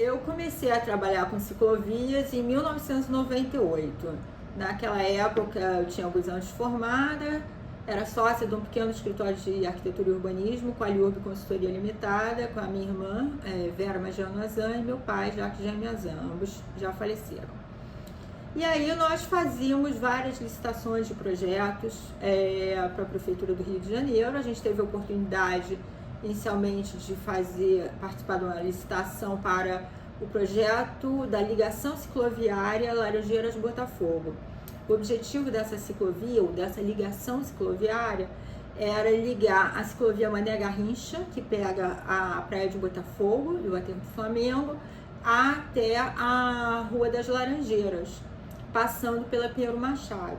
Eu comecei a trabalhar com ciclovias em 1998. Naquela época eu tinha alguns anos de formada, era sócia de um pequeno escritório de arquitetura e urbanismo com a Liurb Consultoria Limitada, com a minha irmã, Vera Magiano Azan, e meu pai, Jacques Jaime Azan, ambos já faleceram. E aí nós fazíamos várias licitações de projetos para a Prefeitura do Rio de Janeiro. A gente teve a oportunidade inicialmente de participar de uma licitação para o projeto da ligação cicloviária Laranjeiras-Botafogo. O objetivo dessa ciclovia, ou dessa ligação cicloviária, era ligar a ciclovia Mané Garrincha, que pega a praia de Botafogo, do Aterro do Flamengo, até a Rua das Laranjeiras, passando pela Pinheiro Machado.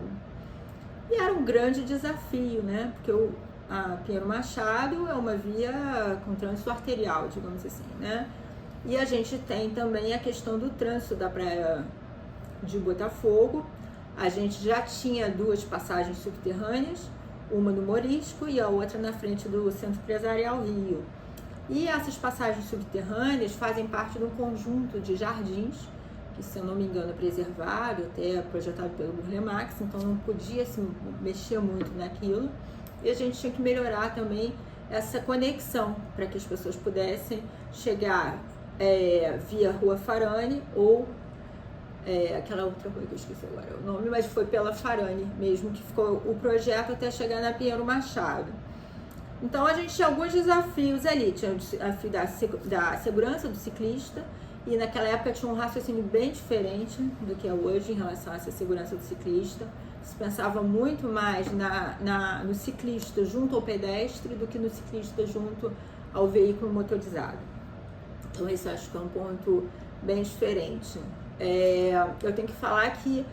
E era um grande desafio, né? Porque a Pinheiro Machado é uma via com trânsito arterial, digamos assim, né? E a gente tem também a questão do trânsito da praia de Botafogo. A gente já tinha duas passagens subterrâneas, uma no Morisco e a outra na frente do Centro Empresarial Rio. E essas passagens subterrâneas fazem parte de um conjunto de jardins, que, se eu não me engano, é preservado, até projetado pelo Burle Marx, então não podia se mexer muito naquilo. E a gente tinha que melhorar também essa conexão, para que as pessoas pudessem chegar via Rua Farane ou aquela outra rua que eu esqueci agora o nome, mas foi pela Farane mesmo que ficou o projeto até chegar na Pinheiro Machado. Então a gente tinha alguns desafios ali, tinha o desafio da segurança do ciclista, e naquela época tinha um raciocínio bem diferente do que é hoje em relação a essa segurança do ciclista. Se pensava muito mais no ciclista junto ao pedestre do que no ciclista junto ao veículo motorizado. Então esse acho que é um ponto bem diferente. Eu tenho que falar que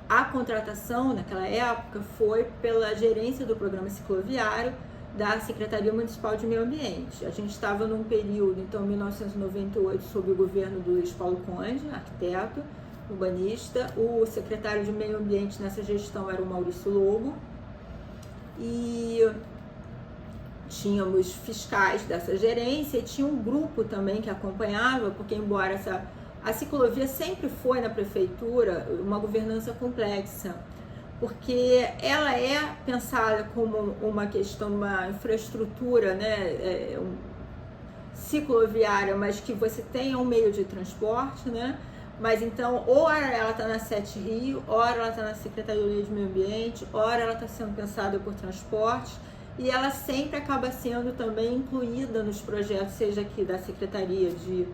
a contratação naquela época foi pela gerência do programa cicloviário da Secretaria Municipal de Meio Ambiente. A gente estava num período, então, 1998, sob o governo do Luiz Paulo Conde, arquiteto, urbanista. O secretário de Meio Ambiente nessa gestão era o Maurício Lobo. E tínhamos fiscais dessa gerência e tinha um grupo também que acompanhava, porque embora a ciclovia sempre foi na prefeitura uma governança complexa, porque ela é pensada como uma questão, uma infraestrutura, né, cicloviária, mas que você tenha um meio de transporte, né? Mas então, ou ela está na Sete Rio, ora ela está na Secretaria de Meio Ambiente, ora ela está sendo pensada por transporte, e ela sempre acaba sendo também incluída nos projetos, seja aqui da Secretaria de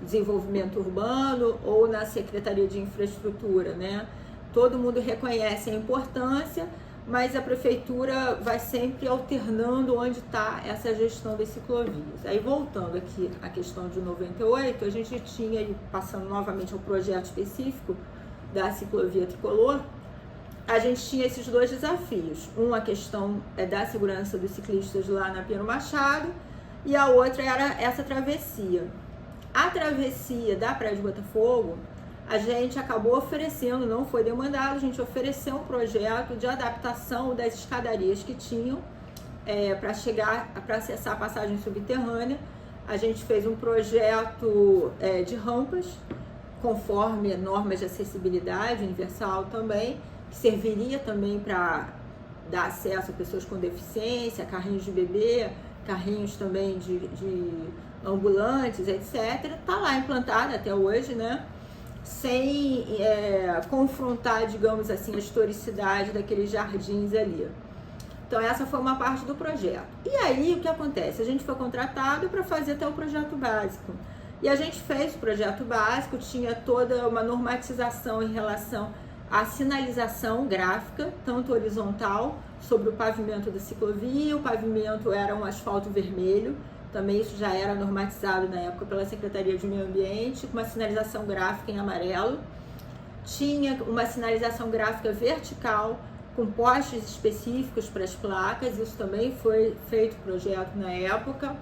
Desenvolvimento Urbano ou na Secretaria de Infraestrutura, né? Todo mundo reconhece a importância, mas a prefeitura vai sempre alternando onde está essa gestão das ciclovias. Aí, voltando aqui à questão de 98, a gente tinha, passando novamente ao projeto específico da ciclovia tricolor, a gente tinha esses dois desafios. A questão da segurança dos ciclistas lá na Pinheiro Machado, e a outra era essa travessia. A travessia da Praia de Botafogo, a gente acabou oferecendo, não foi demandado, a gente ofereceu um projeto de adaptação das escadarias que tinham para acessar a passagem subterrânea. A gente fez um projeto de rampas, conforme normas de acessibilidade universal também, que serviria também para dar acesso a pessoas com deficiência, carrinhos de bebê, carrinhos também de ambulantes, etc. Está lá implantada até hoje, né? Sem confrontar, digamos assim, a historicidade daqueles jardins ali. Então essa foi uma parte do projeto. E aí o que acontece? A gente foi contratado para fazer até o projeto básico. E a gente fez o projeto básico, tinha toda uma normatização em relação à sinalização gráfica, tanto horizontal, sobre o pavimento da ciclovia. O pavimento era um asfalto vermelho, também isso já era normatizado na época pela Secretaria de Meio Ambiente, com uma sinalização gráfica em amarelo. Tinha uma sinalização gráfica vertical, com postes específicos para as placas, isso também foi feito projeto na época.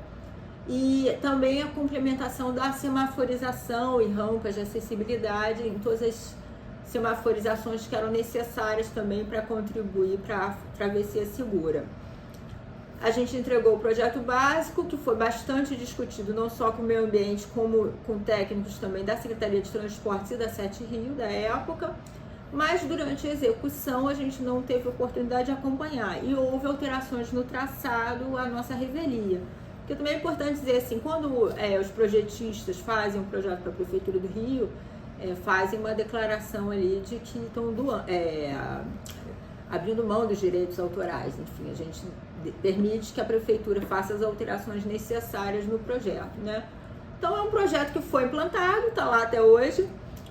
E também a complementação da semaforização e rampas de acessibilidade em todas as semaforizações que eram necessárias também para contribuir para a travessia segura. A gente entregou o projeto básico, que foi bastante discutido, não só com o meio ambiente, como com técnicos também da Secretaria de Transportes e da Sete Rio, da época. Mas durante a execução a gente não teve oportunidade de acompanhar e houve alterações no traçado à nossa revelia. Porque também é importante dizer assim, quando os projetistas fazem um projeto para a Prefeitura do Rio, fazem uma declaração ali de que estão abrindo mão dos direitos autorais. Enfim, a gente permite que a Prefeitura faça as alterações necessárias no projeto, né? Então é um projeto que foi implantado, está lá até hoje.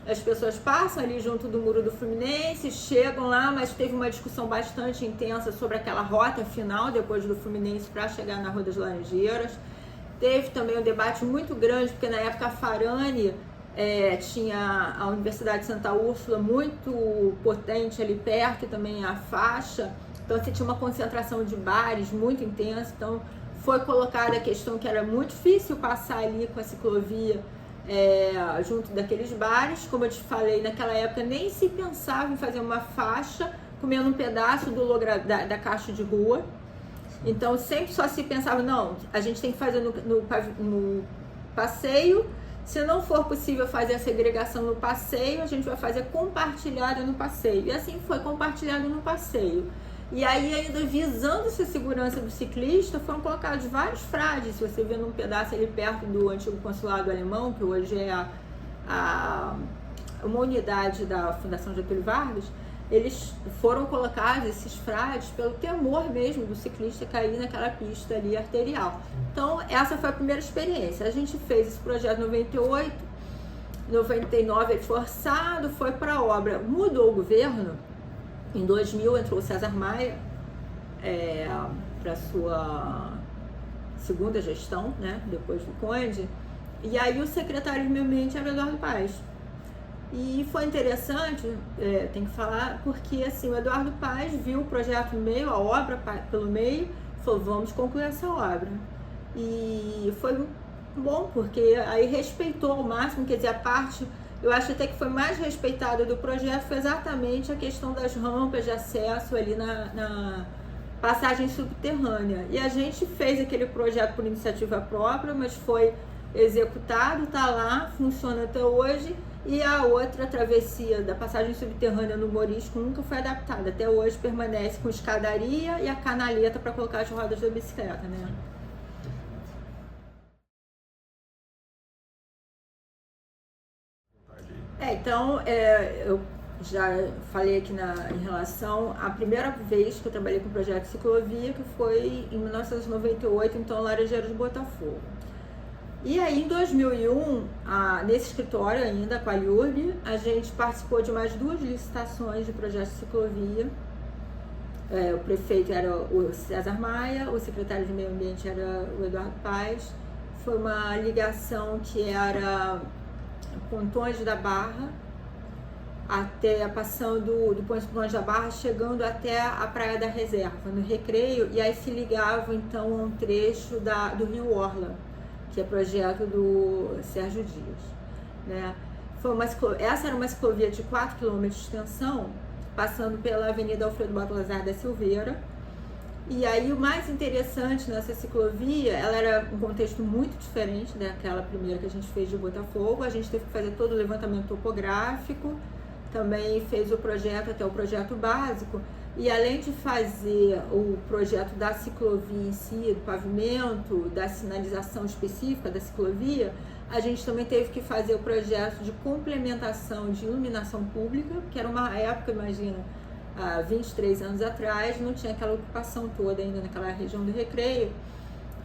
As pessoas passam ali junto do Muro do Fluminense, chegam lá, mas teve uma discussão bastante intensa sobre aquela rota final depois do Fluminense para chegar na Rua das Laranjeiras. Teve também um debate muito grande, porque na época a Farani tinha a Universidade de Santa Úrsula muito potente ali perto, e também a faixa. Então você tinha uma concentração de bares muito intensa, então foi colocada a questão que era muito difícil passar ali com a ciclovia junto daqueles bares. Como eu te falei, naquela época nem se pensava em fazer uma faixa comendo um pedaço da caixa de rua. Então sempre só se pensava, não, a gente tem que fazer no passeio. Se não for possível fazer a segregação no passeio, a gente vai fazer compartilhada no passeio. E assim foi compartilhado no passeio. E aí, ainda visando essa segurança do ciclista, foram colocados vários frades. Se você vê num pedaço ali perto do antigo consulado alemão, que hoje é uma unidade da Fundação Getúlio Vargas, eles foram colocados, esses frades, pelo temor mesmo do ciclista cair naquela pista ali arterial. Então, essa foi a primeira experiência. A gente fez esse projeto em 98, 99 ele foi orçado, foi para a obra. Mudou o governo. Em 2000 entrou o César Maia para a sua segunda gestão, né, depois do Conde, e aí o secretário de Meio Ambiente era Eduardo Paes. E foi interessante, tem que falar, porque assim, o Eduardo Paes viu o projeto no meio, a obra pelo meio, falou, vamos concluir essa obra. E foi bom, porque aí respeitou ao máximo, quer dizer, a parte... Eu acho até que foi mais respeitada do projeto foi exatamente a questão das rampas de acesso ali na passagem subterrânea. E a gente fez aquele projeto por iniciativa própria, mas foi executado, está lá, funciona até hoje. E a outra travessia da passagem subterrânea no Morisco nunca foi adaptada. Até hoje permanece com escadaria e a canaleta para colocar as rodas da bicicleta, né? Então, eu já falei aqui em relação à primeira vez que eu trabalhei com o projeto de ciclovia, que foi em 1998, então, Laranjeiras de Botafogo. E aí, em 2001, nesse escritório ainda, com a IURB, a gente participou de mais 2 licitações de projeto de ciclovia. O prefeito era o César Maia, o secretário de Meio Ambiente era o Eduardo Paes. Foi uma ligação que era Pontões da Barra, passando do Pontões da Barra, chegando até a Praia da Reserva, no Recreio, e aí se ligava então a um trecho do Rio Orla, que é projeto do Sérgio Dias, né? Essa era uma ciclovia de 4 km de extensão, passando pela Avenida Alfredo Baltazar da Silveira. E aí o mais interessante nessa ciclovia, ela era um contexto muito diferente daquela primeira que a gente fez de Botafogo. A gente teve que fazer todo o levantamento topográfico, também fez o projeto, até o projeto básico. E além de fazer o projeto da ciclovia em si, do pavimento, da sinalização específica da ciclovia, a gente também teve que fazer o projeto de complementação de iluminação pública, que era uma época, imagina, há 23 anos atrás, não tinha aquela ocupação toda ainda naquela região do Recreio,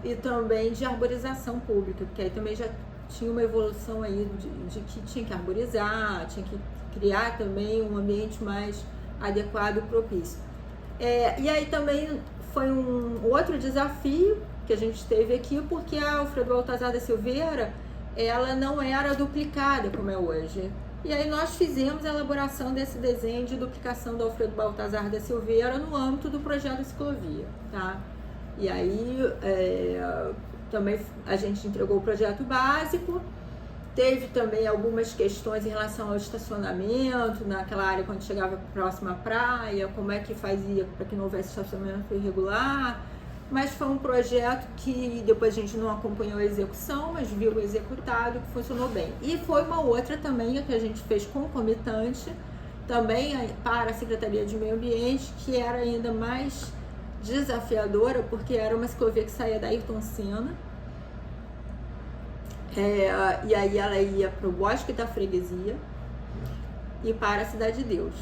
e também de arborização pública, porque aí também já tinha uma evolução aí de que tinha que arborizar, tinha que criar também um ambiente mais adequado e propício. E aí também foi um outro desafio que a gente teve aqui, porque a Alfredo Baltazar da Silveira, ela não era duplicada como é hoje. E aí nós fizemos a elaboração desse desenho de duplicação do Alfredo Baltazar da Silveira no âmbito do projeto Ciclovia, tá? E aí também a gente entregou o projeto básico, teve também algumas questões em relação ao estacionamento, naquela área quando chegava próxima à praia, como é que fazia para que não houvesse estacionamento irregular. mas foi um projeto que depois a gente não acompanhou a execução, mas viu executado, que funcionou bem. E foi uma outra também que a gente fez concomitante, também para a Secretaria de Meio Ambiente, que era ainda mais desafiadora, porque era uma ciclovia que saía da Ayrton Senna, e aí ela ia para o Bosque da Freguesia e para a Cidade de Deus.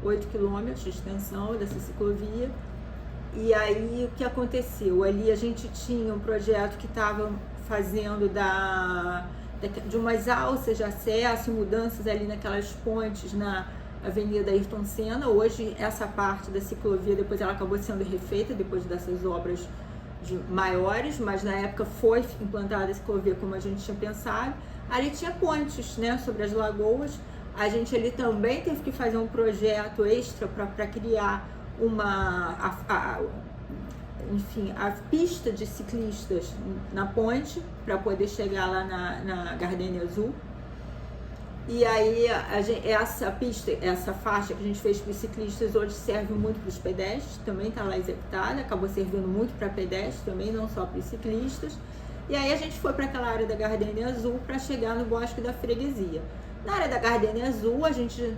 8 quilômetros de extensão dessa ciclovia. E aí o que aconteceu? Ali a gente tinha um projeto que estava fazendo de umas alças de acesso, mudanças ali naquelas pontes na Avenida Ayrton Senna. Hoje essa parte da ciclovia, depois ela acabou sendo refeita, depois dessas obras maiores, mas na época foi implantada a ciclovia como a gente tinha pensado. Ali tinha pontes, né, sobre as lagoas. A gente ali também teve que fazer um projeto extra para criar a pista de ciclistas na ponte, para poder chegar lá na Gardenia Azul. E aí essa faixa que a gente fez para os ciclistas hoje serve muito para os pedestres, também está lá executada, acabou servindo muito para pedestres também, não só para os ciclistas. E aí a gente foi para aquela área da Gardenia Azul para chegar no Bosque da Freguesia. Na área da Gardenia Azul a gente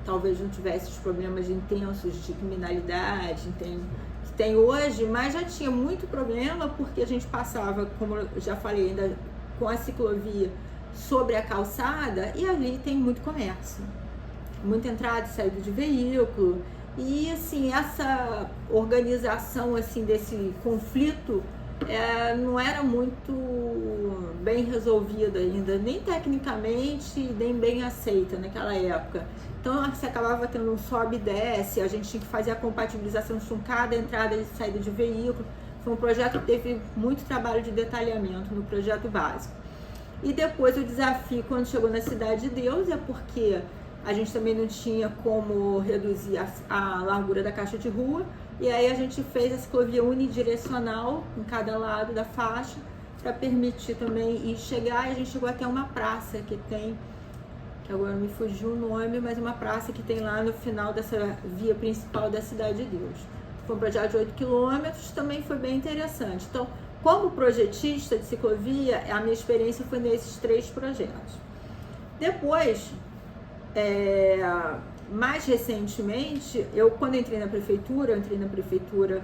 talvez não tivesse os problemas intensos de criminalidade que tem hoje, mas já tinha muito problema porque a gente passava, como eu já falei, ainda com a ciclovia sobre a calçada, e ali tem muito comércio, muita entrada e saída de veículo, e assim, essa organização assim desse conflito não era muito bem resolvida ainda, nem tecnicamente, nem bem aceita naquela época. Então você acabava tendo um sobe e desce, a gente tinha que fazer a compatibilização com cada entrada e saída de veículo. Foi um projeto que teve muito trabalho de detalhamento no projeto básico. E depois o desafio, quando chegou na Cidade de Deus, é porque a gente também não tinha como reduzir a largura da caixa de rua, e aí a gente fez a ciclovia unidirecional em cada lado da faixa, para permitir também ir chegar, e a gente chegou até uma praça que tem, que agora me fugiu o nome, mas uma praça que tem lá no final dessa via principal da Cidade de Deus. Foi um projeto de 8 quilômetros, também foi bem interessante. Então, como projetista de ciclovia, a minha experiência foi nesses 3 projetos. Depois, mais recentemente, quando entrei na prefeitura,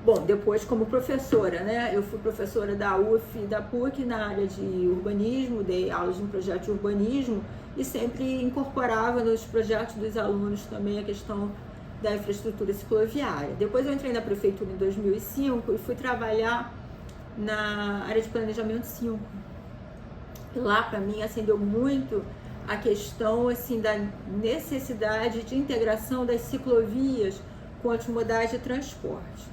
bom, depois como professora, né? Eu fui professora da UF e da PUC na área de urbanismo, dei aulas em projeto de urbanismo e sempre incorporava nos projetos dos alunos também a questão da infraestrutura cicloviária. Depois eu entrei na prefeitura em 2005 e fui trabalhar na área de planejamento 5. Lá, para mim, acendeu muito a questão assim, da necessidade de integração das ciclovias com outros modais de transporte.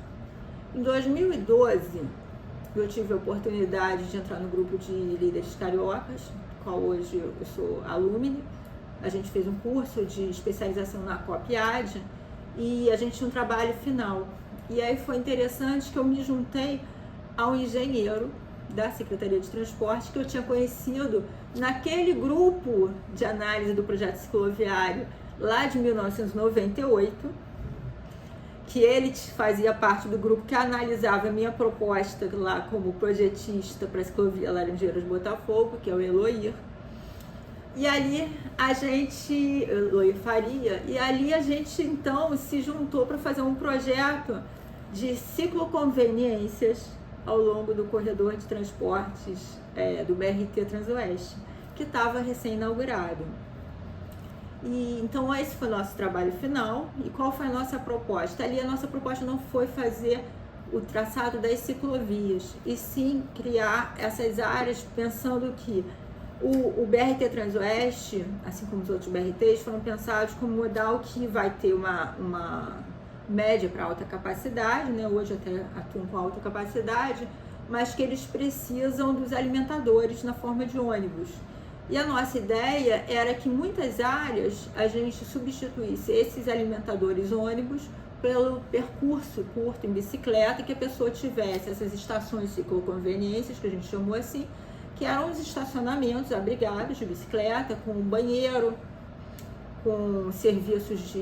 Em 2012, eu tive a oportunidade de entrar no grupo de líderes cariocas, qual hoje eu sou alumni. A gente fez um curso de especialização na COPIAD e a gente tinha um trabalho final. E aí foi interessante que eu me juntei a um engenheiro da Secretaria de Transporte que eu tinha conhecido naquele grupo de análise do projeto cicloviário lá de 1998, que ele fazia parte do grupo que analisava a minha proposta lá como projetista para a ciclovia Laranjeiras Botafogo, que é o Eloir. E ali a gente, Eloir Faria, e ali a gente então se juntou para fazer um projeto de cicloconveniências ao longo do corredor de transportes do BRT Transoeste, que estava recém-inaugurado. E então esse foi o nosso trabalho final. E qual foi a nossa proposta? Ali a nossa proposta não foi fazer o traçado das ciclovias, e sim criar essas áreas pensando que o BRT Transoeste, assim como os outros BRTs, foram pensados como modal que vai ter uma média para alta capacidade, né? Hoje até atuam com alta capacidade, mas que eles precisam dos alimentadores na forma de ônibus. E a nossa ideia era que muitas áreas a gente substituísse esses alimentadores ônibus pelo percurso curto em bicicleta, que a pessoa tivesse essas estações cicloconveniências, que a gente chamou assim, que eram os estacionamentos abrigados de bicicleta, com um banheiro, com serviços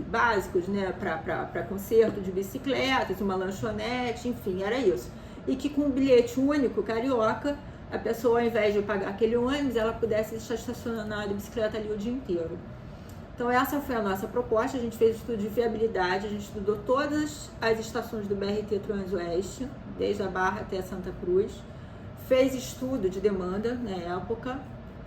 básicos, né, para conserto de bicicletas, uma lanchonete, enfim, era isso. E que com um bilhete único, carioca, a pessoa, ao invés de pagar aquele ônibus, ela pudesse estar estacionada de bicicleta ali o dia inteiro. Então essa foi a nossa proposta, a gente fez estudo de viabilidade, a gente estudou todas as estações do BRT Transoeste, desde a Barra até Santa Cruz, fez estudo de demanda na época,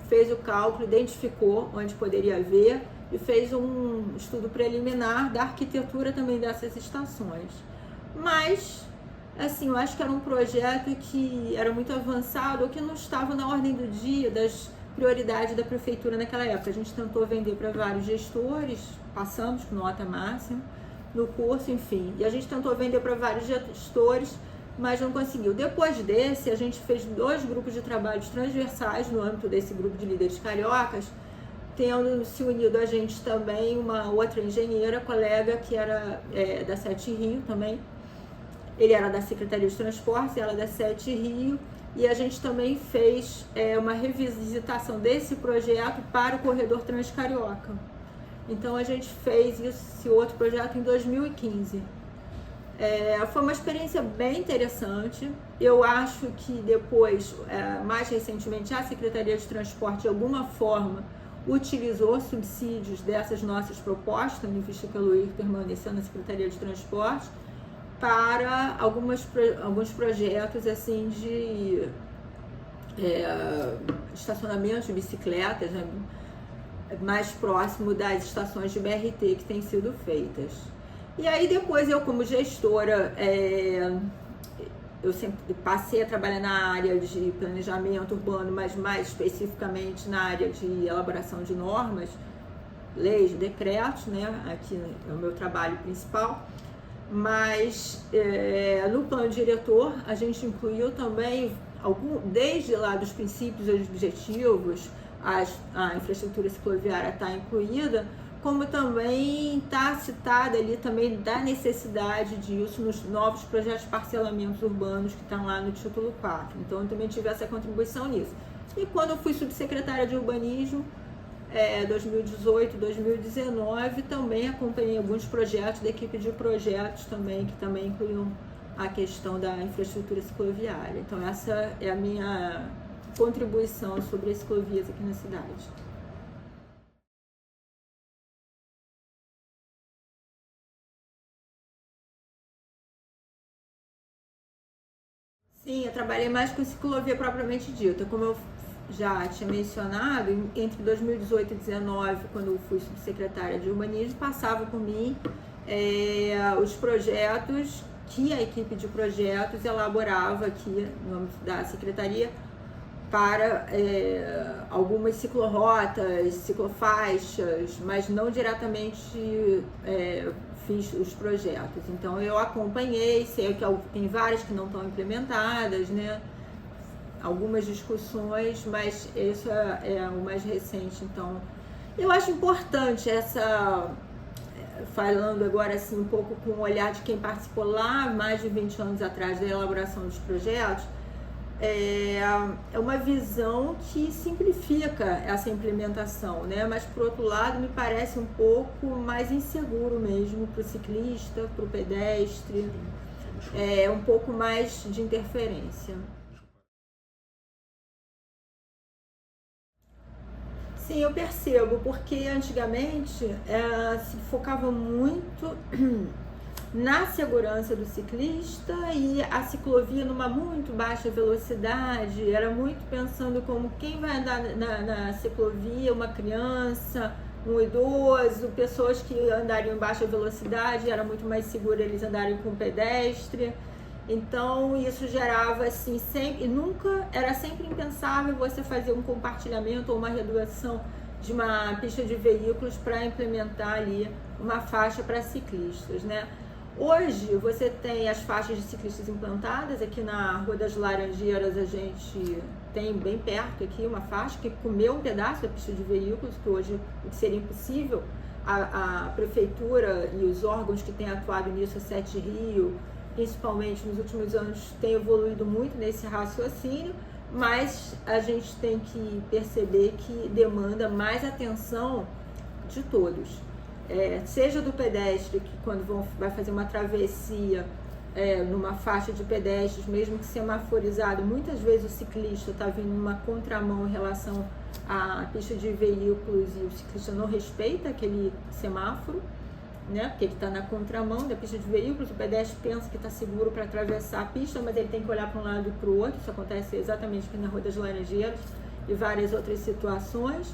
fez o cálculo, identificou onde poderia haver e fez um estudo preliminar da arquitetura também dessas estações. Mas, assim, eu acho que era um projeto que era muito avançado ou que não estava na ordem do dia das prioridade da prefeitura naquela época. A gente tentou vender para vários gestores, passamos com nota máxima no curso, enfim. E a gente tentou vender para vários gestores, mas não conseguiu. Depois desse, a gente fez 2 grupos de trabalhos transversais no âmbito desse grupo de líderes cariocas, tendo se unido a gente também uma outra engenheira, colega, que era da Sete Rio também. Ele era da Secretaria de Transportes, ela da Sete Rio, e a gente também fez uma revisitação desse projeto para o corredor Transcarioca. Então a gente fez esse outro projeto em 2015. Foi uma experiência bem interessante. Eu acho que depois, mais recentemente, a Secretaria de Transporte, de alguma forma, utilizou subsídios dessas nossas propostas, no visto que a Luir permaneceu na Secretaria de Transporte, para alguns projetos assim de estacionamento de bicicletas, né, mais próximo das estações de BRT que têm sido feitas. E aí depois eu, como gestora, eu sempre passei a trabalhar na área de planejamento urbano, mas mais especificamente na área de elaboração de normas, leis, decretos, né, aqui é o meu trabalho principal. Mas no plano diretor a gente incluiu também, desde lá dos princípios e objetivos, a infraestrutura cicloviária está incluída, como também está citada ali também da necessidade disso nos novos projetos de parcelamentos urbanos que estão lá no título 4. Então eu também tive essa contribuição nisso. E quando eu fui subsecretária de urbanismo, 2018, 2019, também acompanhei alguns projetos da equipe de projetos também, que também incluíam a questão da infraestrutura cicloviária. Então essa é a minha contribuição sobre as ciclovias aqui na cidade. Sim, eu trabalhei mais com ciclovia propriamente dita, como eu já tinha mencionado, entre 2018 e 2019, quando eu fui subsecretária de urbanismo, passava por mim os projetos que a equipe de projetos elaborava aqui no âmbito da secretaria para algumas ciclorotas, ciclofaixas, mas não diretamente fiz os projetos. Então eu acompanhei, sei que tem várias que não estão implementadas, né? Algumas discussões, mas isso é o mais recente. Então, eu acho importante falando agora assim um pouco com o olhar de quem participou lá mais de 20 anos atrás da elaboração dos projetos, é uma visão que simplifica essa implementação, né? Mas por outro lado me parece um pouco mais inseguro mesmo para o ciclista, para o pedestre, um pouco mais de interferência. Sim, eu percebo, porque antigamente se focava muito na segurança do ciclista e a ciclovia numa muito baixa velocidade, era muito pensando como quem vai andar na ciclovia, uma criança, um idoso, pessoas que andariam em baixa velocidade, era muito mais seguro eles andarem com pedestre. Então isso gerava assim, era sempre impensável você fazer um compartilhamento ou uma redução de uma pista de veículos para implementar ali uma faixa para ciclistas, né? Hoje você tem as faixas de ciclistas implantadas, aqui na Rua das Laranjeiras a gente tem bem perto aqui uma faixa que comeu um pedaço da pista de veículos, que hoje o que seria impossível, a prefeitura e os órgãos que têm atuado nisso, a Sete Rio, principalmente nos últimos anos, tem evoluído muito nesse raciocínio, mas a gente tem que perceber que demanda mais atenção de todos. Seja do pedestre, que quando vai fazer uma travessia numa faixa de pedestres, mesmo que semaforizado, muitas vezes o ciclista está vindo numa contramão em relação à pista de veículos e o ciclista não respeita aquele semáforo, né? Porque ele está na contramão da pista de veículos, o pedestre pensa que está seguro para atravessar a pista, mas ele tem que olhar para um lado e para o outro. Isso acontece exatamente aqui na Rua das Laranjeiras e várias outras situações.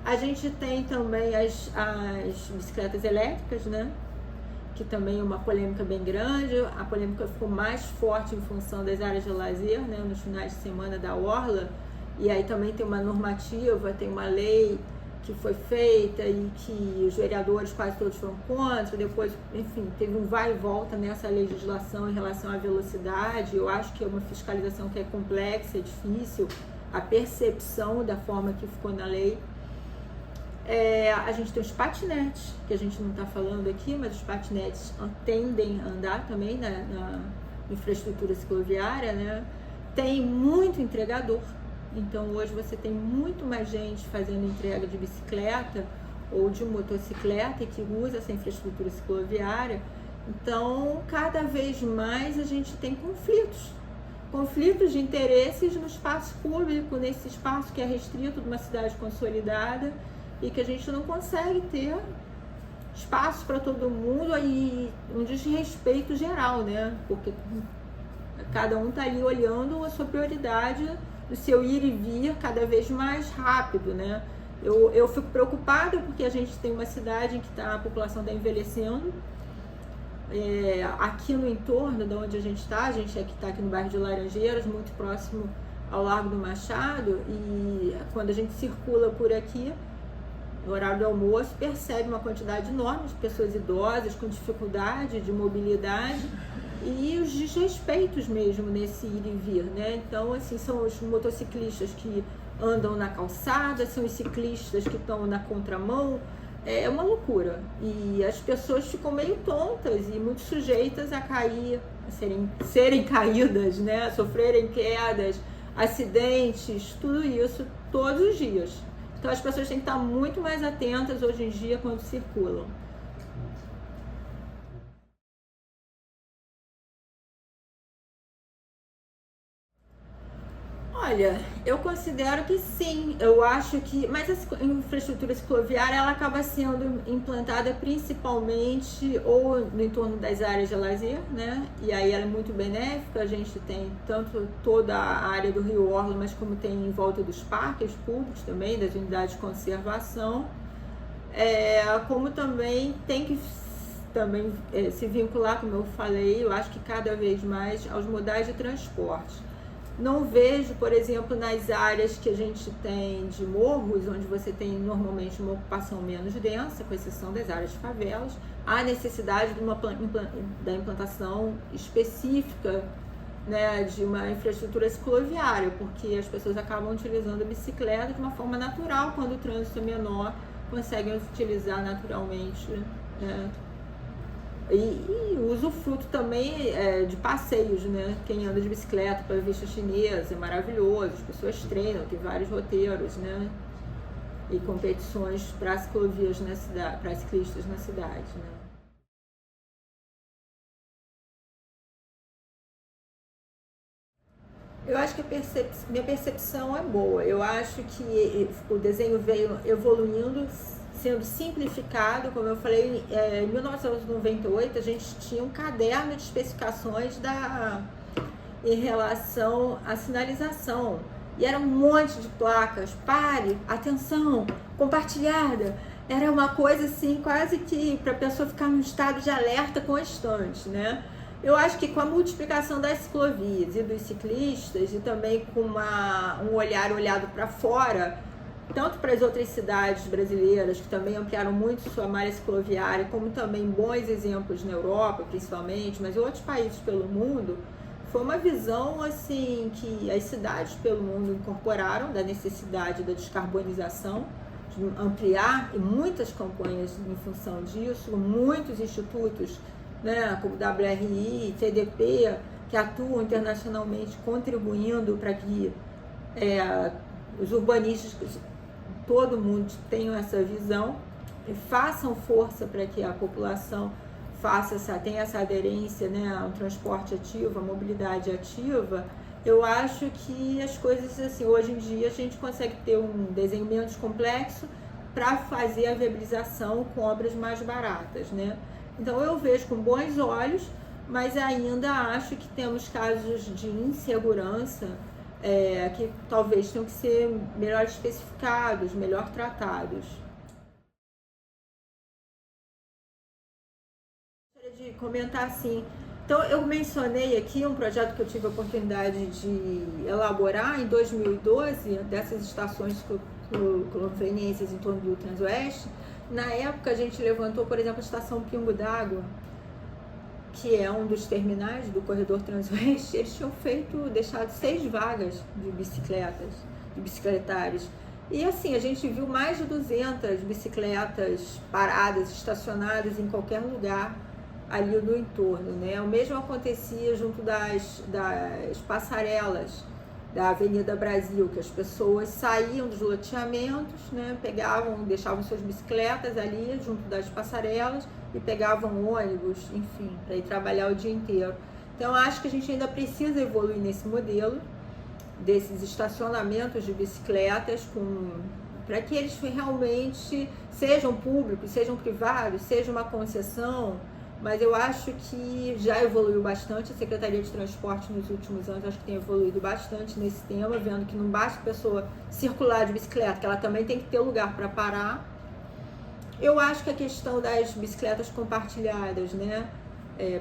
A gente tem também as bicicletas elétricas, né? Que também é uma polêmica bem grande. A polêmica ficou mais forte em função das áreas de lazer, né? Nos finais de semana da Orla, e aí também tem uma normativa, tem uma lei que foi feita e que os vereadores quase todos foram contra. Depois, enfim, teve um vai e volta nessa legislação em relação à velocidade. Eu acho que é uma fiscalização que é complexa, é difícil, a percepção da forma que ficou na lei. A gente tem os patinetes, que a gente não está falando aqui, mas os patinetes tendem a andar também na infraestrutura cicloviária, né? Tem muito entregador. Então hoje você tem muito mais gente fazendo entrega de bicicleta ou de motocicleta e que usa essa infraestrutura cicloviária. Então cada vez mais a gente tem conflitos de interesses no espaço público, nesse espaço que é restrito de uma cidade consolidada e que a gente não consegue ter espaço para todo mundo e um desrespeito geral, né? Porque cada um está ali olhando a sua prioridade do seu ir e vir cada vez mais rápido, né? Eu fico preocupada porque a gente tem uma cidade em que a população está envelhecendo. Aqui no entorno de onde a gente está aqui no bairro de Laranjeiras, muito próximo ao Largo do Machado, e quando a gente circula por aqui, no horário do almoço, percebe uma quantidade enorme de pessoas idosas com dificuldade de mobilidade e os desrespeitos mesmo nesse ir e vir, né? Então, assim, são os motociclistas que andam na calçada, são os ciclistas que estão na contramão. É uma loucura. E as pessoas ficam meio tontas e muito sujeitas a cair, a serem caídas, né? Sofrerem quedas, acidentes, tudo isso todos os dias. Então as pessoas têm que estar muito mais atentas hoje em dia quando circulam. Olha, eu considero que sim, eu acho que, mas a infraestrutura cicloviária ela acaba sendo implantada principalmente ou no entorno das áreas de lazer, né? E aí ela é muito benéfica, a gente tem tanto toda a área do Rio Orla, mas como tem em volta dos parques públicos também, das unidades de conservação, como também tem que se vincular, como eu falei, eu acho que cada vez mais aos modais de transporte. Não vejo, por exemplo, nas áreas que a gente tem de morros, onde você tem normalmente uma ocupação menos densa, com exceção das áreas de favelas, a necessidade da implantação específica, né, de uma infraestrutura cicloviária, porque as pessoas acabam utilizando a bicicleta de uma forma natural, quando o trânsito é menor, conseguem utilizar naturalmente, né? E usufruto também de passeios, né? Quem anda de bicicleta para a Vista Chinesa é maravilhoso, as pessoas treinam, tem vários roteiros, né? E competições para ciclovias na cidade, para ciclistas na cidade, né? Eu acho que minha percepção é boa. Eu acho que o desenho veio evoluindo, sendo simplificado. Como eu falei, em 1998 a gente tinha um caderno de especificações em relação à sinalização. E era um monte de placas, pare, atenção, compartilhada. Era uma coisa assim, quase que para a pessoa ficar num estado de alerta constante, né? Eu acho que com a multiplicação das ciclovias e dos ciclistas, e também com um olhar olhado para fora, tanto para as outras cidades brasileiras, que também ampliaram muito sua malha cicloviária, como também bons exemplos na Europa, principalmente, mas em outros países pelo mundo, foi uma visão assim que as cidades pelo mundo incorporaram da necessidade da descarbonização, de ampliar, e muitas campanhas em função disso, muitos institutos, né, como WRI, TDP, que atuam internacionalmente contribuindo para que os urbanistas, todo mundo tenham essa visão. façam força para que a população tenha essa aderência, né, ao transporte ativo, à mobilidade ativa, eu acho que as coisas, assim, hoje em dia a gente consegue ter um desenho menos complexo para fazer a viabilização com obras mais baratas, né? Então eu vejo com bons olhos, mas ainda acho que temos casos de insegurança que talvez tenham que ser melhor especificados, melhor tratados. De comentar assim, então eu mencionei aqui um projeto que eu tive a oportunidade de elaborar em 2012, dessas estações conveniências em torno do Transoeste. Na época a gente levantou, por exemplo, a estação Pingo d'Água, que é um dos terminais do corredor Transoeste. Eles tinham deixado 6 vagas de bicicletários. E assim, a gente viu mais de 200 bicicletas paradas, estacionadas em qualquer lugar ali no entorno, né? O mesmo acontecia junto das passarelas da Avenida Brasil, que as pessoas saíam dos loteamentos, né? Deixavam suas bicicletas ali junto das passarelas e pegavam ônibus, enfim, para ir trabalhar o dia inteiro. Então, acho que a gente ainda precisa evoluir nesse modelo desses estacionamentos de bicicletas para que eles realmente sejam públicos, sejam privados, seja uma concessão. Mas eu acho que já evoluiu bastante. A Secretaria de Transporte nos últimos anos acho que tem evoluído bastante nesse tema, vendo que não basta a pessoa circular de bicicleta, que ela também tem que ter lugar para parar. Eu acho que a questão das bicicletas compartilhadas, né,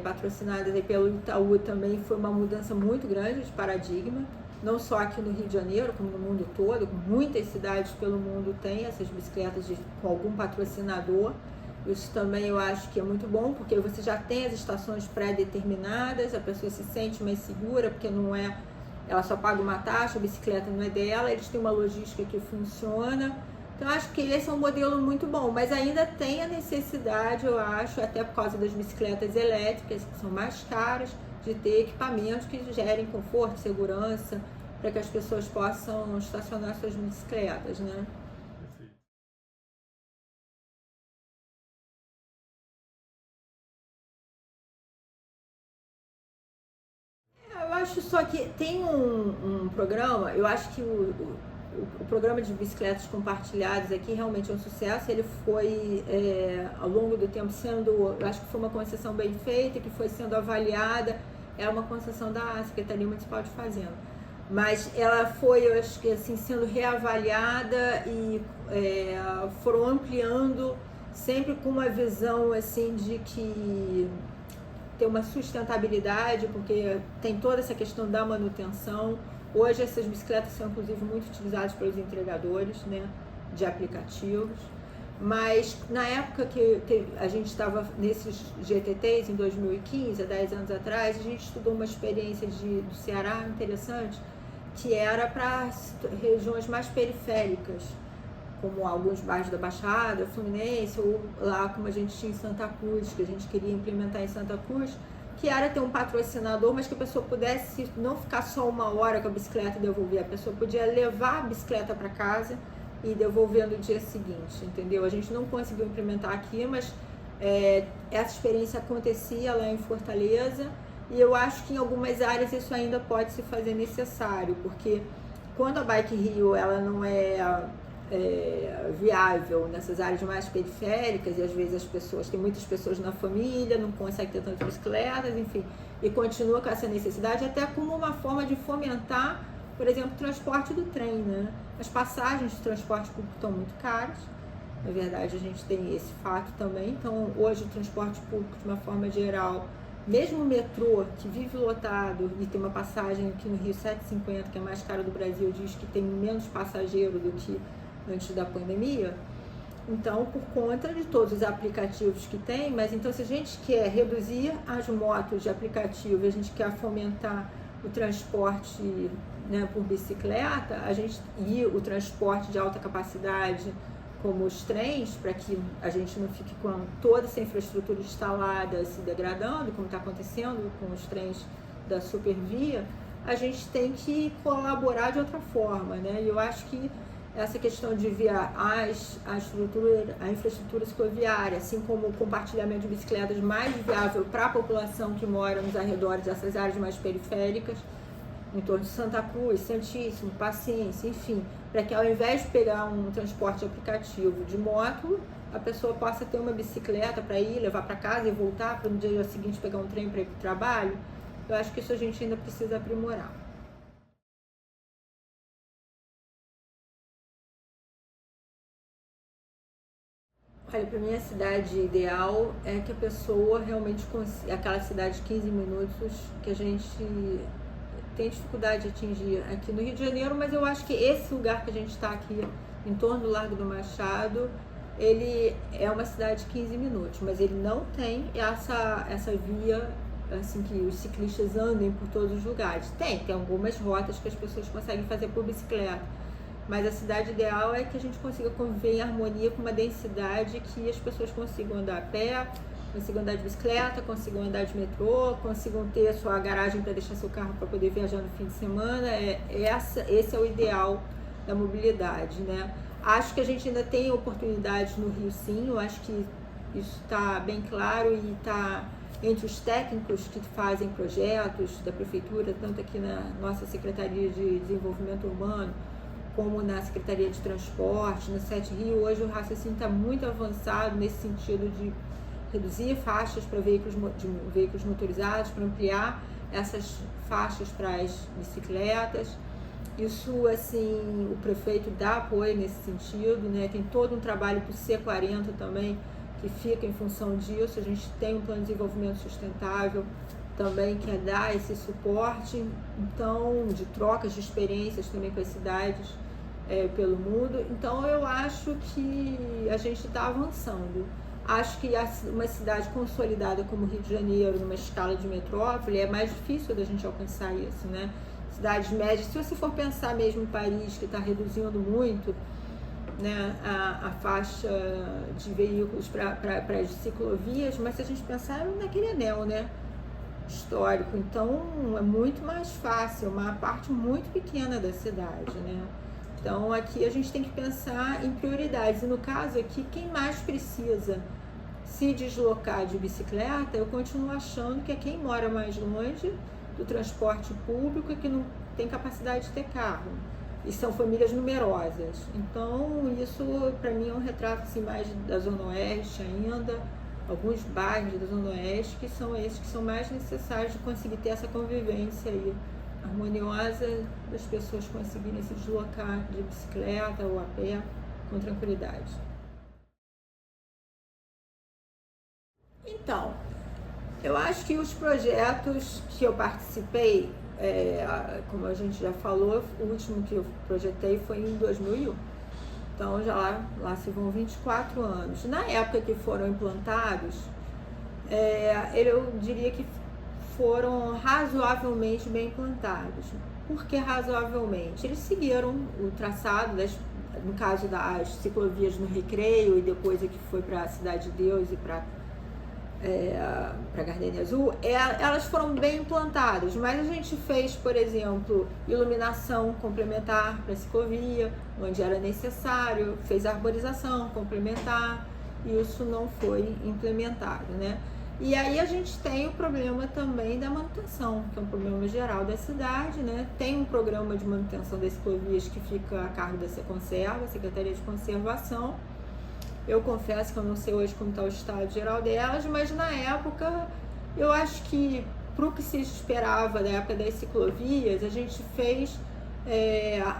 patrocinadas aí pelo Itaú, também foi uma mudança muito grande de paradigma, não só aqui no Rio de Janeiro, como no mundo todo. Muitas cidades pelo mundo têm essas bicicletas com algum patrocinador. Isso também eu acho que é muito bom, porque você já tem as estações pré-determinadas, a pessoa se sente mais segura, porque ela só paga uma taxa, a bicicleta não é dela, eles têm uma logística que funciona. Então, acho que esse é um modelo muito bom, mas ainda tem a necessidade, eu acho, até por causa das bicicletas elétricas, que são mais caras, de ter equipamentos que gerem conforto, segurança, para que as pessoas possam estacionar suas bicicletas, né? Eu acho só que tem um programa, eu acho que o programa de bicicletas compartilhadas aqui realmente é um sucesso. Ele foi, ao longo do tempo, eu acho que foi uma concessão bem feita, que foi sendo avaliada. É uma concessão da Secretaria Municipal de Fazenda, mas ela foi, eu acho que assim, sendo reavaliada e foram ampliando, sempre com uma visão assim de que ter uma sustentabilidade, porque tem toda essa questão da manutenção. Hoje essas bicicletas são inclusive muito utilizadas pelos entregadores, né, de aplicativos. Mas na época que a gente estava nesses GTTs, em 2015, há 10 anos atrás, a gente estudou uma experiência do Ceará interessante, que era para regiões mais periféricas, como alguns bairros da Baixada, Fluminense, ou lá como a gente tinha em Santa Cruz, que a gente queria implementar em Santa Cruz, que era ter um patrocinador, mas que a pessoa pudesse não ficar só uma hora com a bicicleta e devolver, a pessoa podia levar a bicicleta para casa e devolver no dia seguinte, entendeu? A gente não conseguiu implementar aqui, mas essa experiência acontecia lá em Fortaleza, e eu acho que em algumas áreas isso ainda pode se fazer necessário, porque quando a Bike Rio ela não é viável nessas áreas mais periféricas, e às vezes tem muitas pessoas na família, não conseguem ter tantas bicicletas, enfim, e continua com essa necessidade, até como uma forma de fomentar, por exemplo, o transporte do trem, né? As passagens de transporte público estão muito caras, na verdade a gente tem esse fato também. Então hoje o transporte público, de uma forma geral, mesmo o metrô, que vive lotado e tem uma passagem aqui no Rio 7,50, que é a mais cara do Brasil, diz que tem menos passageiro do que antes da pandemia. Então, por conta de todos os aplicativos que tem, mas então se a gente quer reduzir as motos de aplicativo, a gente quer fomentar o transporte, né, por bicicleta, e o transporte de alta capacidade, como os trens, para que a gente não fique com toda essa infraestrutura instalada se degradando, como está acontecendo com os trens da Supervia, a gente tem que colaborar de outra forma, né? E eu acho que essa questão de via a infraestrutura cicloviária, assim como o compartilhamento de bicicletas mais viável para a população que mora nos arredores dessas áreas mais periféricas, em torno de Santa Cruz, Santíssimo, Paciência, enfim, para que ao invés de pegar um transporte aplicativo de moto, a pessoa possa ter uma bicicleta para ir, levar para casa e voltar, para no dia seguinte pegar um trem para ir para o trabalho. Eu acho que isso a gente ainda precisa aprimorar. Olha, para mim a cidade ideal é que a pessoa realmente consiga, aquela cidade de 15 minutos que a gente tem dificuldade de atingir aqui no Rio de Janeiro, mas eu acho que esse lugar que a gente está aqui, em torno do Largo do Machado, ele é uma cidade de 15 minutos, mas ele não tem essa via assim que os ciclistas andem por todos os lugares. Tem algumas rotas que as pessoas conseguem fazer por bicicleta, mas a cidade ideal é que a gente consiga conviver em harmonia com uma densidade que as pessoas consigam andar a pé, consigam andar de bicicleta, consigam andar de metrô, consigam ter a sua garagem para deixar seu carro para poder viajar no fim de semana. Esse é o ideal da mobilidade, né? Acho que a gente ainda tem oportunidades no Rio, sim. Eu acho que isso está bem claro e está entre os técnicos que fazem projetos da prefeitura, tanto aqui na nossa Secretaria de Desenvolvimento Urbano, como na Secretaria de Transporte, no SET Rio. Hoje o raciocínio está muito avançado nesse sentido de reduzir faixas para veículos motorizados, para ampliar essas faixas para as bicicletas. Isso, assim, o prefeito dá apoio nesse sentido, né? Tem todo um trabalho para o C40 também, que fica em função disso. A gente tem um plano de desenvolvimento sustentável também, que é dar esse suporte, então, de trocas de experiências também com as cidades pelo mundo. Então, eu acho que a gente está avançando. Acho que uma cidade consolidada como o Rio de Janeiro, numa escala de metrópole, é mais difícil da gente alcançar isso, né? Cidades médias, se você for pensar mesmo em Paris, que está reduzindo muito, né, a faixa de veículos para as ciclovias, mas se a gente pensar naquele anel, né, histórico, então é muito mais fácil, uma parte muito pequena da cidade, né? Então aqui a gente tem que pensar em prioridades, e no caso aqui, quem mais precisa se deslocar de bicicleta, eu continuo achando que é quem mora mais longe do transporte público e que não tem capacidade de ter carro, e são famílias numerosas. Então isso para mim é um retrato assim, mais da Zona Oeste ainda, alguns bairros da Zona Oeste que são esses que são mais necessários de conseguir ter essa convivência aí harmoniosa, das pessoas conseguirem se deslocar de bicicleta ou a pé com tranquilidade. Então, eu acho que os projetos que eu participei, como a gente já falou, o último que eu projetei foi em 2001. Então já lá se vão 24 anos. Na época que foram implantados, eu diria que foram razoavelmente bem implantados. Por que razoavelmente? Eles seguiram o traçado, no caso das ciclovias no Recreio, e depois que foi para a Cidade de Deus e para Gardenia Azul, elas foram bem implantadas, mas a gente fez, por exemplo, iluminação complementar para a ciclovia, onde era necessário, fez arborização complementar, e isso não foi implementado, né? E aí a gente tem o problema também da manutenção, que é um problema geral da cidade, né? Tem um programa de manutenção das ciclovias que fica a cargo da Seconserva, Secretaria de Conservação. Eu confesso que eu não sei hoje como está o estado geral delas, mas na época eu acho que para o que se esperava da época das ciclovias, a gente fez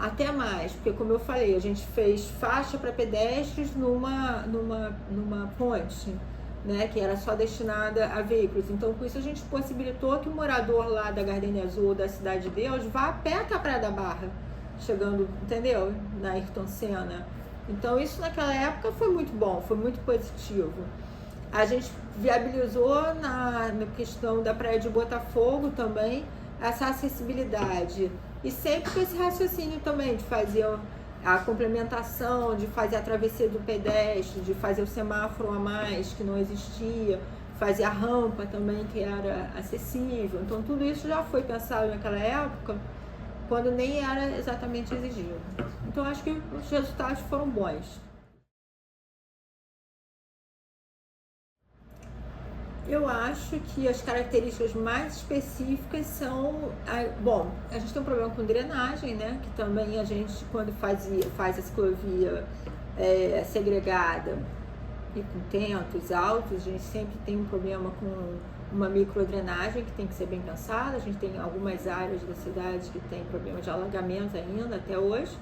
até mais, porque como eu falei, a gente fez faixa para pedestres numa ponte, né, que era só destinada a veículos. Então, com isso a gente possibilitou que o morador lá da Gardenia Azul, da Cidade de Deus, vá a pé até a Praia da Barra, chegando, entendeu? Na Ayrton Senna. Então, isso naquela época foi muito bom, foi muito positivo. A gente viabilizou na questão da Praia de Botafogo também essa acessibilidade. E sempre com esse raciocínio também de fazer a complementação, de fazer a travessia do pedestre, de fazer o semáforo a mais, que não existia, fazer a rampa também, que era acessível. Então, tudo isso já foi pensado naquela época quando nem era exatamente exigido. Então acho que os resultados foram bons. Eu acho que as características mais específicas são... Bom, a gente tem um problema com drenagem, né? Que também a gente, quando faz a ciclovia segregada e com tentos altos, a gente sempre tem um problema com uma microdrenagem que tem que ser bem pensada. A gente tem algumas áreas da cidade que tem problema de alagamento ainda até hoje.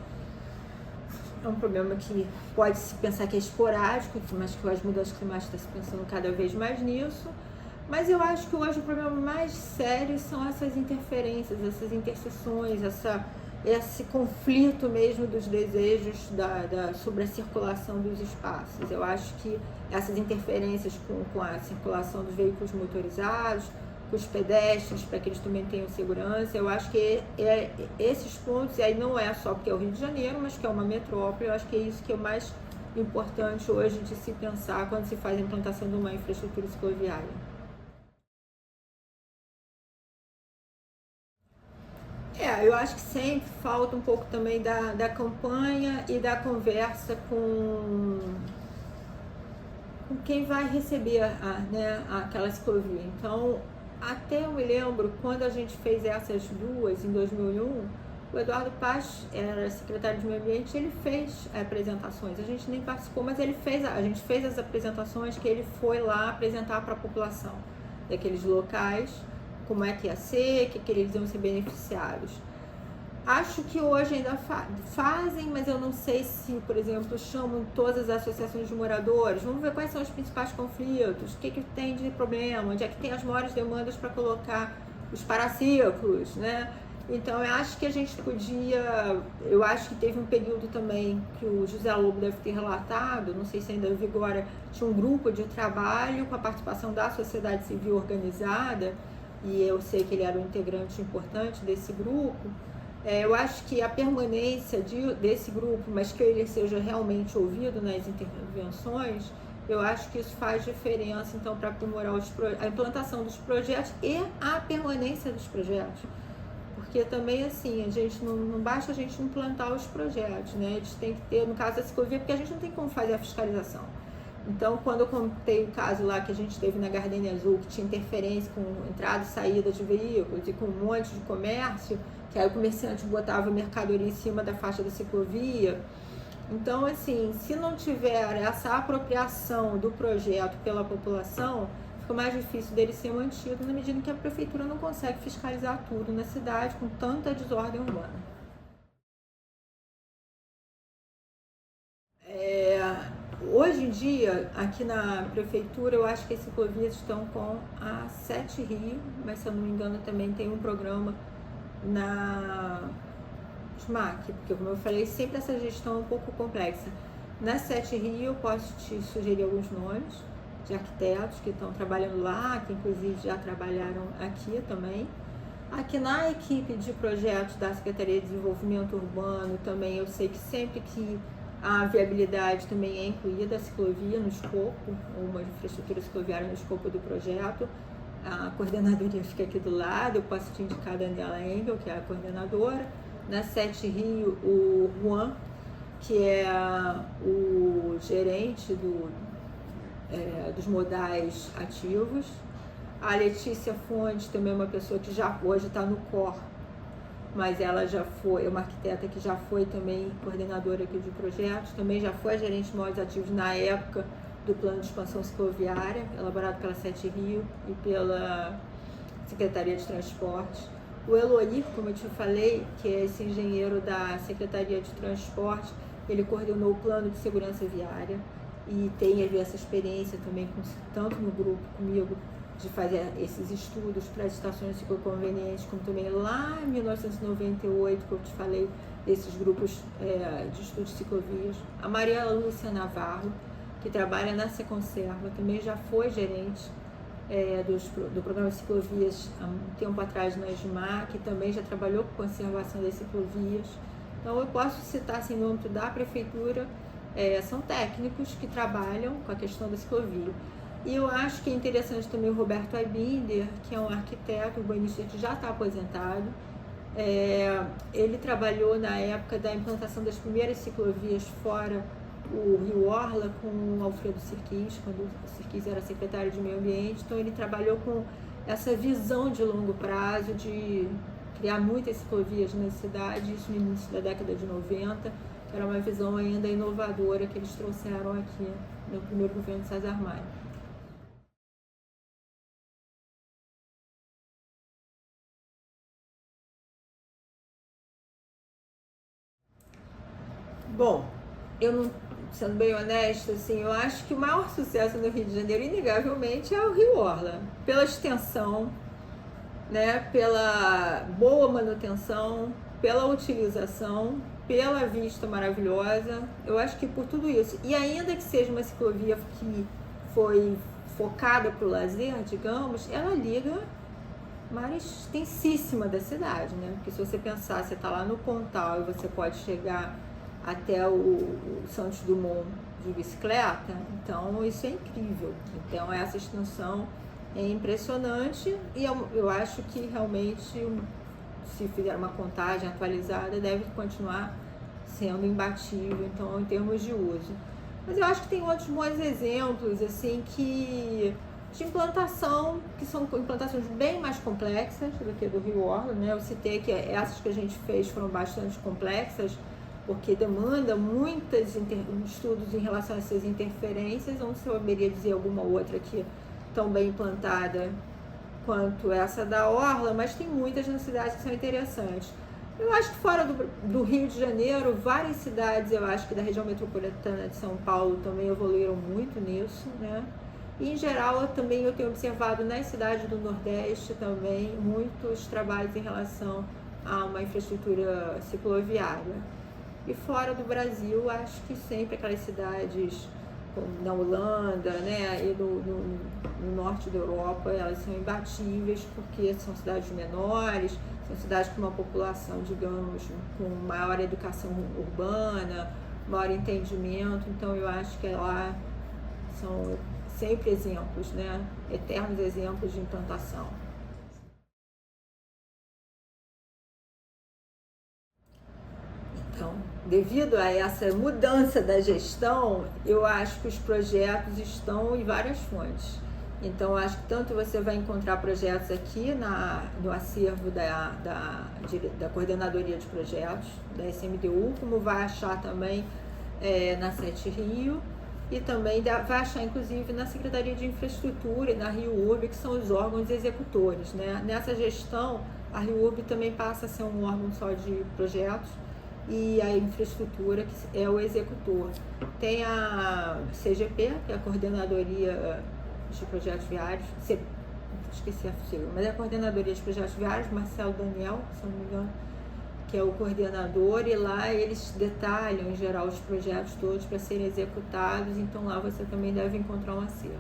É um problema que pode-se pensar que é esporádico, mas que com as mudanças climáticas está se pensando cada vez mais nisso. Mas eu acho que hoje o problema mais sério são essas interferências, essas interseções, esse conflito mesmo dos desejos sobre a circulação dos espaços. Eu acho que essas interferências com a circulação dos veículos motorizados, com os pedestres, para que eles também tenham segurança, eu acho que esses pontos, e aí não é só porque é o Rio de Janeiro, mas que é uma metrópole, eu acho que é isso que é o mais importante hoje de se pensar quando se faz a implantação de uma infraestrutura cicloviária. Eu acho que sempre falta um pouco também da campanha e da conversa com quem vai receber aquela ciclovia. Então, até eu me lembro, quando a gente fez essas duas, em 2001, o Eduardo Paz era secretário de Meio Ambiente, ele fez apresentações. A gente nem participou, mas a gente fez as apresentações que ele foi lá apresentar para a população daqueles locais, como é que ia ser, que eles iam ser beneficiados. Acho que hoje ainda fazem, mas eu não sei se, por exemplo, chamam todas as associações de moradores. Vamos ver quais são os principais conflitos, o que tem de problema, onde é que tem as maiores demandas para colocar os paraciclos, né? Então, eu acho que a gente podia... Eu acho que teve um período também que o José Lobo deve ter relatado, não sei se ainda vigora, tinha um grupo de trabalho com a participação da sociedade civil organizada, e eu sei que ele era um integrante importante desse grupo. Eu acho que a permanência desse grupo, mas que ele seja realmente ouvido nas intervenções, eu acho que isso faz diferença, então, para aprimorar a implantação dos projetos e a permanência dos projetos. Porque também, assim, a gente não basta a gente implantar os projetos, né? Eles têm que ter, no caso da ciclovia, porque a gente não tem como fazer a fiscalização. Então, quando eu contei o caso lá que a gente teve na Gardenia Azul, que tinha interferência com entrada e saída de veículos e com um monte de comércio, que aí o comerciante botava mercadoria em cima da faixa da ciclovia. Então, assim, se não tiver essa apropriação do projeto pela população, fica mais difícil dele ser mantido, na medida em que a prefeitura não consegue fiscalizar tudo na cidade com tanta desordem urbana. Hoje em dia, aqui na prefeitura, eu acho que as ciclovias estão com a 7 Rio, mas se eu não me engano também tem um programa na SMAC, porque como eu falei, sempre essa gestão é um pouco complexa. Na 7 Rio eu posso te sugerir alguns nomes de arquitetos que estão trabalhando lá, que inclusive já trabalharam aqui também. Aqui na equipe de projetos da Secretaria de Desenvolvimento Urbano também eu sei que sempre que a viabilidade também é incluída, a ciclovia no escopo, uma infraestrutura cicloviária no escopo do projeto. A coordenadoria fica aqui do lado, eu posso te indicar a Daniela Engel, que é a coordenadora. Na 7 Rio, o Juan, que é o gerente dos modais ativos. A Letícia Fonte também é uma pessoa que já hoje está no COR, mas ela já foi, é uma arquiteta que já foi também coordenadora aqui de projetos, também já foi gerente de modos ativos na época do plano de expansão cicloviária, elaborado pela 7 Rio e pela Secretaria de Transportes. O Eloy, como eu te falei, que é esse engenheiro da Secretaria de Transporte, ele coordenou o plano de segurança viária e tem essa experiência também, tanto no grupo comigo, de fazer esses estudos para as estações cicloconvenientes, como também lá em 1998, que eu te falei, desses grupos de estudos de ciclovias. A Maria Lúcia Navarro, que trabalha na Seconserva, também já foi gerente do programa de ciclovias há um tempo atrás na SMAC, também já trabalhou com conservação das ciclovias. Então eu posso citar, assim, no âmbito da prefeitura, são técnicos que trabalham com a questão da ciclovia. E eu acho que é interessante também o Roberto Aibinder, que é um arquiteto urbanista que já está aposentado, Ele trabalhou na época da implantação das primeiras ciclovias fora o Rio Orla com o Alfredo Sirquis, quando o Sirquis era secretário de Meio Ambiente. Então ele trabalhou com essa visão de longo prazo de criar muitas ciclovias na cidade, isso no início da década de 90, que era uma visão ainda inovadora que eles trouxeram aqui no primeiro governo de César Maia. Bom, eu não, sendo bem honesta, assim, eu acho que o maior sucesso no Rio de Janeiro, inegavelmente, é o Rio Orla, pela extensão, né, pela boa manutenção, pela utilização, pela vista maravilhosa. Eu acho que por tudo isso, e ainda que seja uma ciclovia que foi focada para o lazer, digamos, ela liga uma área extensíssima da cidade, né? Porque se você pensar, você está lá no Pontal e você pode chegar até o Santos Dumont de bicicleta, então isso é incrível. Então essa extensão é impressionante e eu acho que realmente, se fizer uma contagem atualizada, deve continuar sendo imbatível, então, em termos de uso. Mas eu acho que tem outros bons exemplos, assim, de implantação, que são implantações bem mais complexas do que do Rio Orla, né? Eu citei que essas que a gente fez foram bastante complexas, porque demanda muitos estudos em relação a essas interferências. Não saberia dizer alguma outra aqui tão bem implantada quanto essa da Orla, mas tem muitas nas cidades que são interessantes. Eu acho que fora do Rio de Janeiro, várias cidades, eu acho que da região metropolitana de São Paulo também evoluíram muito nisso, né? E, em geral, eu tenho observado nas cidades do Nordeste também muitos trabalhos em relação a uma infraestrutura cicloviária. E fora do Brasil, acho que sempre aquelas cidades como na Holanda, né, e no norte da Europa, elas são imbatíveis porque são cidades menores, são cidades com uma população, digamos, com maior educação urbana, maior entendimento. Então eu acho que lá são sempre exemplos, né, eternos exemplos de implantação. Então, devido a essa mudança da gestão, eu acho que os projetos estão em várias fontes. Então, acho que tanto você vai encontrar projetos aqui no acervo da Coordenadoria de Projetos, da SMDU, como vai achar também na Sete Rio, e também vai achar, inclusive, na Secretaria de Infraestrutura e na Rio Urb, que são os órgãos executores, né? Nessa gestão, a Rio Urb também passa a ser um órgão só de projetos, e a infraestrutura, que é o executor. Tem a CGP, que é a Coordenadoria de Projetos Viários, esqueci a sigla, mas é a Coordenadoria de Projetos Viários, Marcelo Daniel, se não me engano, que é o coordenador, e lá eles detalham, em geral, os projetos todos para serem executados, então lá você também deve encontrar um acervo.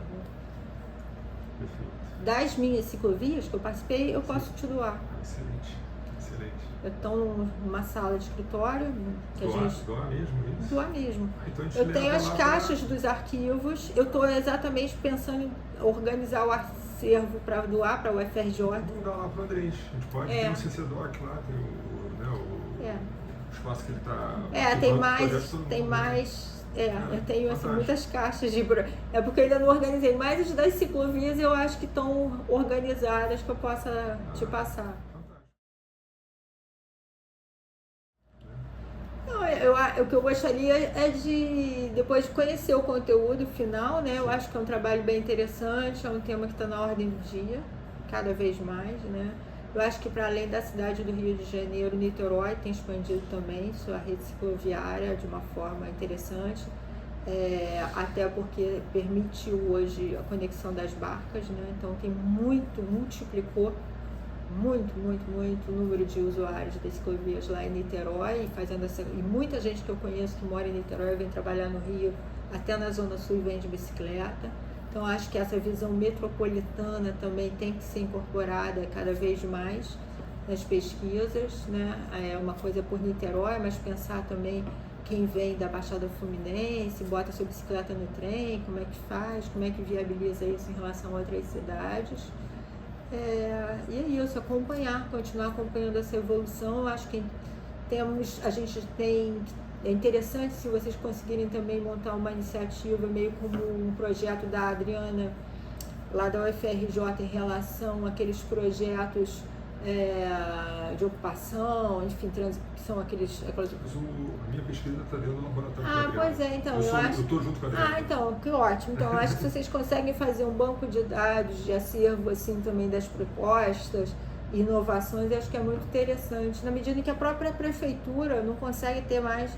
Perfeito. Das minhas ciclovias que eu participei, eu posso te doar. Excelente, excelente. Estão numa sala de escritório que doar, a gente... Doar mesmo, isso? Doar mesmo. Então, eu tenho as caixas dos arquivos, eu estou exatamente pensando em organizar o acervo para doar para o UFRJ. Vamos dar lá para o Andrés, a gente pode ter um CCDOC lá, tem o espaço que ele está... tem mais... eu tenho assim, muitas caixas de... É porque eu ainda não organizei, mas as das ciclovias eu acho que estão organizadas que eu possa te passar. O que eu gostaria é de, depois de conhecer o conteúdo final, né? Eu acho que é um trabalho bem interessante, é um tema que está na ordem do dia, cada vez mais, né? Eu acho que, para além da cidade do Rio de Janeiro, Niterói tem expandido também sua rede cicloviária de uma forma interessante, até porque permitiu hoje a conexão das barcas, né? Então multiplicou muito o número de usuários das ciclovias lá em Niterói, e muita gente que eu conheço que mora em Niterói vem trabalhar no Rio, até na Zona Sul, e vem de bicicleta. Então acho que essa visão metropolitana também tem que ser incorporada cada vez mais nas pesquisas, né? É uma coisa por Niterói, mas pensar também quem vem da Baixada Fluminense, bota sua bicicleta no trem, como é que faz, como é que viabiliza isso em relação a outras cidades. E é isso, continuar acompanhando essa evolução. Eu acho que é interessante se vocês conseguirem também montar uma iniciativa, meio como um projeto da Adriana, lá da UFRJ, em relação àqueles projetos de ocupação, enfim, que são aqueles... A minha pesquisa está dentro do laboratório. Pois é, então, eu estou junto com a Adriana. Então, que ótimo. Então, eu acho que vocês conseguem fazer um banco de dados, de acervo, assim, também das propostas, inovações, eu acho que é muito interessante, na medida em que a própria prefeitura não consegue ter mais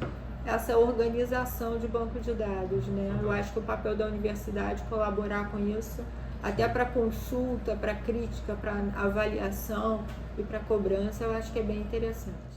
essa organização de banco de dados, né? Eu acho que o papel da universidade é colaborar com isso, até para consulta, para crítica, para avaliação e para cobrança, eu acho que é bem interessante.